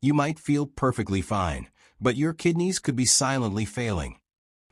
You might feel perfectly fine, but your kidneys could be silently failing.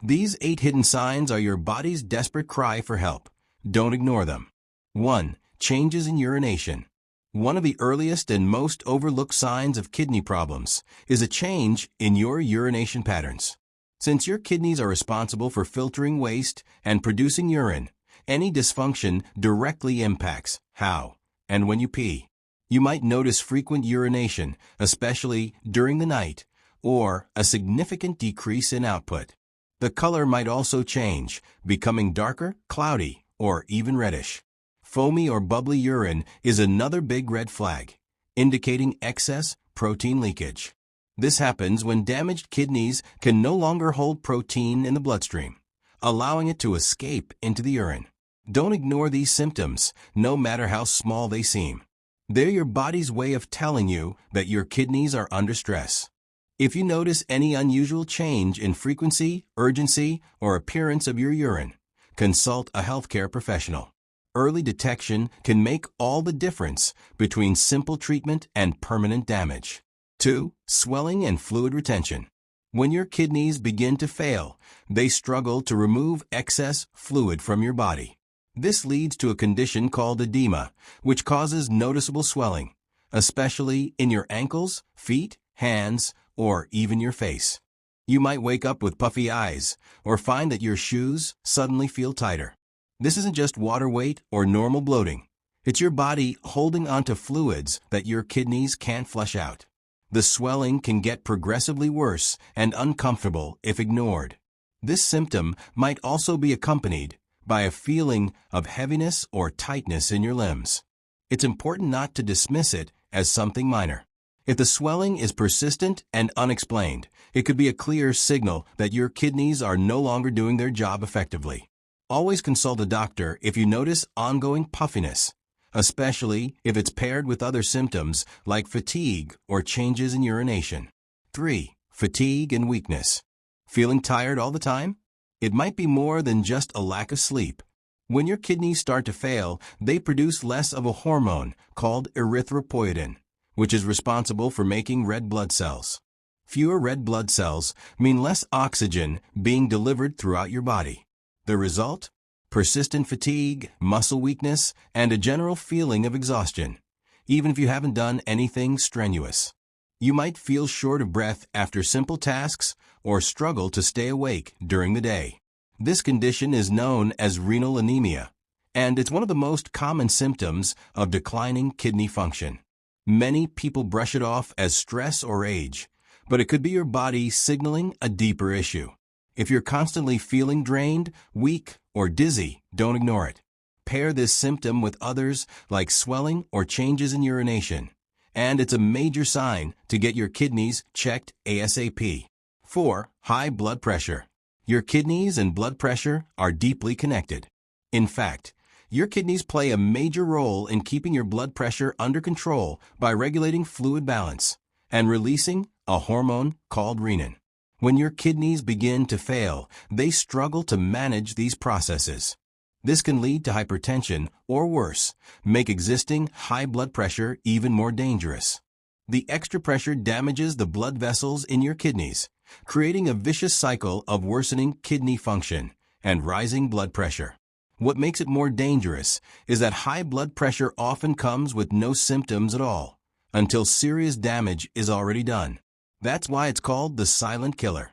These 8 hidden signs are your body's desperate cry for help. Don't ignore them. 1. Changes in urination. One of the earliest and most overlooked signs of kidney problems is a change in your urination patterns. Since your kidneys are responsible for filtering waste and producing urine, any dysfunction directly impacts how and when you pee. You might notice frequent urination, especially during the night, or a significant decrease in output. The color might also change, becoming darker, cloudy, or even reddish. Foamy or bubbly urine is another big red flag, indicating excess protein leakage. This happens when damaged kidneys can no longer hold protein in the bloodstream, allowing it to escape into the urine. Don't ignore these symptoms, no matter how small they seem. They're your body's way of telling you that your kidneys are under stress. If you notice any unusual change in frequency, urgency, or appearance of your urine, consult a healthcare professional. Early detection can make all the difference between simple treatment and permanent damage. 2. Swelling and fluid retention. When your kidneys begin to fail, they struggle to remove excess fluid from your body. This leads to a condition called edema, which causes noticeable swelling, especially in your ankles, feet, hands, or even your face. You might wake up with puffy eyes or find that your shoes suddenly feel tighter. This isn't just water weight or normal bloating. It's your body holding onto fluids that your kidneys can't flush out. The swelling can get progressively worse and uncomfortable if ignored. This symptom might also be accompanied by a feeling of heaviness or tightness in your limbs. It's important not to dismiss it as something minor. If the swelling is persistent and unexplained, it could be a clear signal that your kidneys are no longer doing their job effectively. Always consult a doctor if you notice ongoing puffiness, especially if it's paired with other symptoms like fatigue or changes in urination. 3. Fatigue and weakness. Feeling tired all the time? It might be more than just a lack of sleep. When your kidneys start to fail, they produce less of a hormone called erythropoietin, which is responsible for making red blood cells. Fewer red blood cells mean less oxygen being delivered throughout your body. The result? Persistent fatigue, muscle weakness, and a general feeling of exhaustion, even if you haven't done anything strenuous. You might feel short of breath after simple tasks or struggle to stay awake during the day. This condition is known as renal anemia, and it's one of the most common symptoms of declining kidney function. Many people brush it off as stress or age, but it could be your body signaling a deeper issue. If you're constantly feeling drained, weak, or dizzy, don't ignore it. Pair this symptom with others like swelling or changes in urination, and it's a major sign to get your kidneys checked ASAP. 4. High blood pressure. Your kidneys and blood pressure are deeply connected. In fact, your kidneys play a major role in keeping your blood pressure under control by regulating fluid balance and releasing a hormone called renin. When your kidneys begin to fail, they struggle to manage these processes. This can lead to hypertension or worse, make existing high blood pressure even more dangerous. The extra pressure damages the blood vessels in your kidneys, creating a vicious cycle of worsening kidney function and rising blood pressure. What makes it more dangerous is that high blood pressure often comes with no symptoms at all, until serious damage is already done. That's why it's called the silent killer.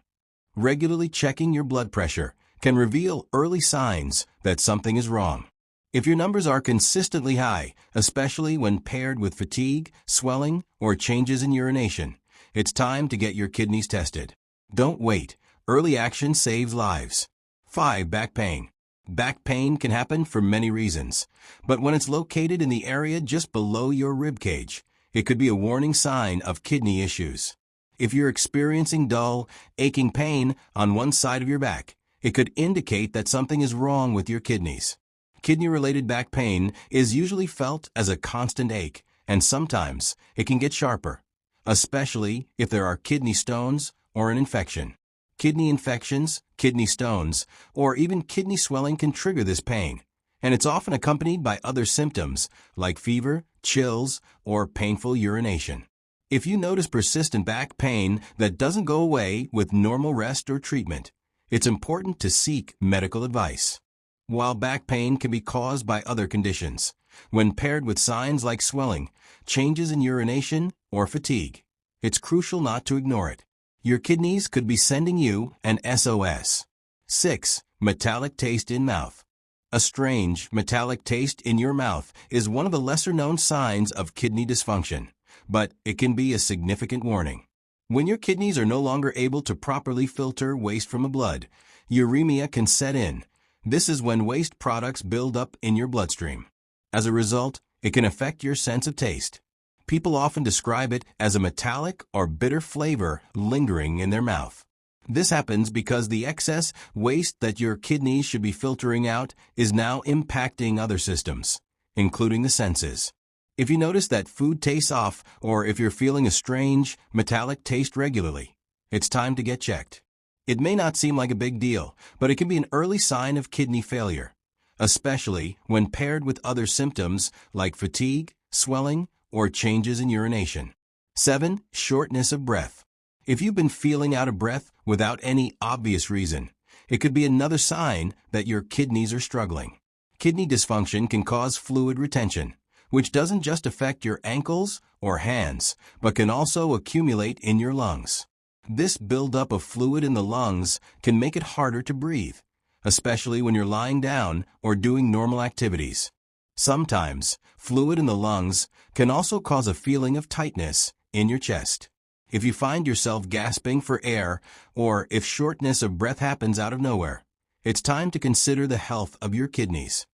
Regularly checking your blood pressure can reveal early signs that something is wrong. If your numbers are consistently high, especially when paired with fatigue, swelling, or changes in urination, it's time to get your kidneys tested. Don't wait. Early action saves lives. 5. Back pain. Back pain can happen for many reasons, but when it's located in the area just below your rib cage, it could be a warning sign of kidney issues. If you're experiencing dull, aching pain on one side of your back, it could indicate that something is wrong with your kidneys. Kidney-related back pain is usually felt as a constant ache, and sometimes it can get sharper, especially if there are kidney stones or an infection. Kidney infections, kidney stones, or even kidney swelling can trigger this pain, and it's often accompanied by other symptoms like fever, chills, or painful urination. If you notice persistent back pain that doesn't go away with normal rest or treatment, it's important to seek medical advice. While back pain can be caused by other conditions, when paired with signs like swelling, changes in urination, or fatigue, it's crucial not to ignore it. Your kidneys could be sending you an SOS. 6. Metallic taste in mouth. A strange, metallic taste in your mouth is one of the lesser-known signs of kidney dysfunction, but it can be a significant warning. When your kidneys are no longer able to properly filter waste from the blood, uremia can set in. This is when waste products build up in your bloodstream. As a result, it can affect your sense of taste. People often describe it as a metallic or bitter flavor lingering in their mouth. This happens because the excess waste that your kidneys should be filtering out is now impacting other systems, including the senses. If you notice that food tastes off, or if you're feeling a strange, metallic taste regularly, it's time to get checked. It may not seem like a big deal, but it can be an early sign of kidney failure, especially when paired with other symptoms like fatigue, swelling, or changes in urination. 7. Shortness of breath. If you've been feeling out of breath without any obvious reason, it could be another sign that your kidneys are struggling. Kidney dysfunction can cause fluid retention, which doesn't just affect your ankles or hands, but can also accumulate in your lungs. This buildup of fluid in the lungs can make it harder to breathe, especially when you're lying down or doing normal activities. Sometimes, fluid in the lungs can also cause a feeling of tightness in your chest. If you find yourself gasping for air, or if shortness of breath happens out of nowhere, it's time to consider the health of your kidneys.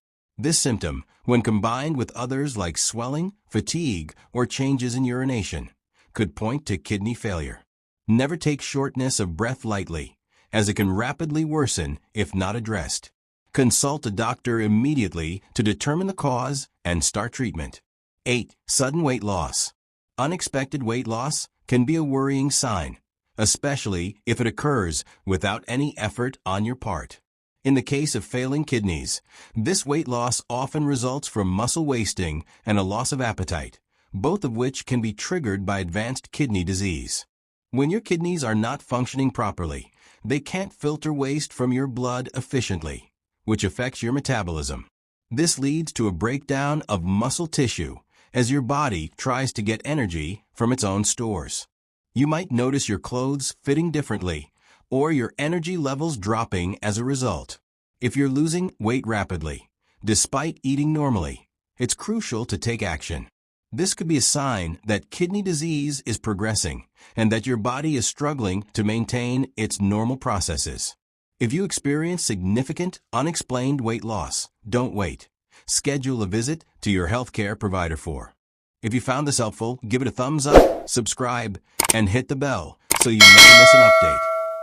This symptom, when combined with others like swelling, fatigue, or changes in urination, could point to kidney failure. Never take shortness of breath lightly, as it can rapidly worsen if not addressed. Consult a doctor immediately to determine the cause and start treatment. 8. Sudden weight loss. Unexpected weight loss can be a worrying sign, especially if it occurs without any effort on your part. In the case of failing kidneys, this weight loss often results from muscle wasting and a loss of appetite, both of which can be triggered by advanced kidney disease. When your kidneys are not functioning properly, they can't filter waste from your blood efficiently, which affects your metabolism. This leads to a breakdown of muscle tissue as your body tries to get energy from its own stores. You might notice your clothes fitting differently, or your energy levels dropping as a result. If you're losing weight rapidly, despite eating normally, it's crucial to take action. This could be a sign that kidney disease is progressing and that your body is struggling to maintain its normal processes. If you experience significant, unexplained weight loss, don't wait. Schedule a visit to your healthcare provider for. If you found this helpful, give it a thumbs up, subscribe, and hit the bell so you never miss an update.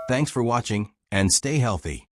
Thanks for watching, and stay healthy.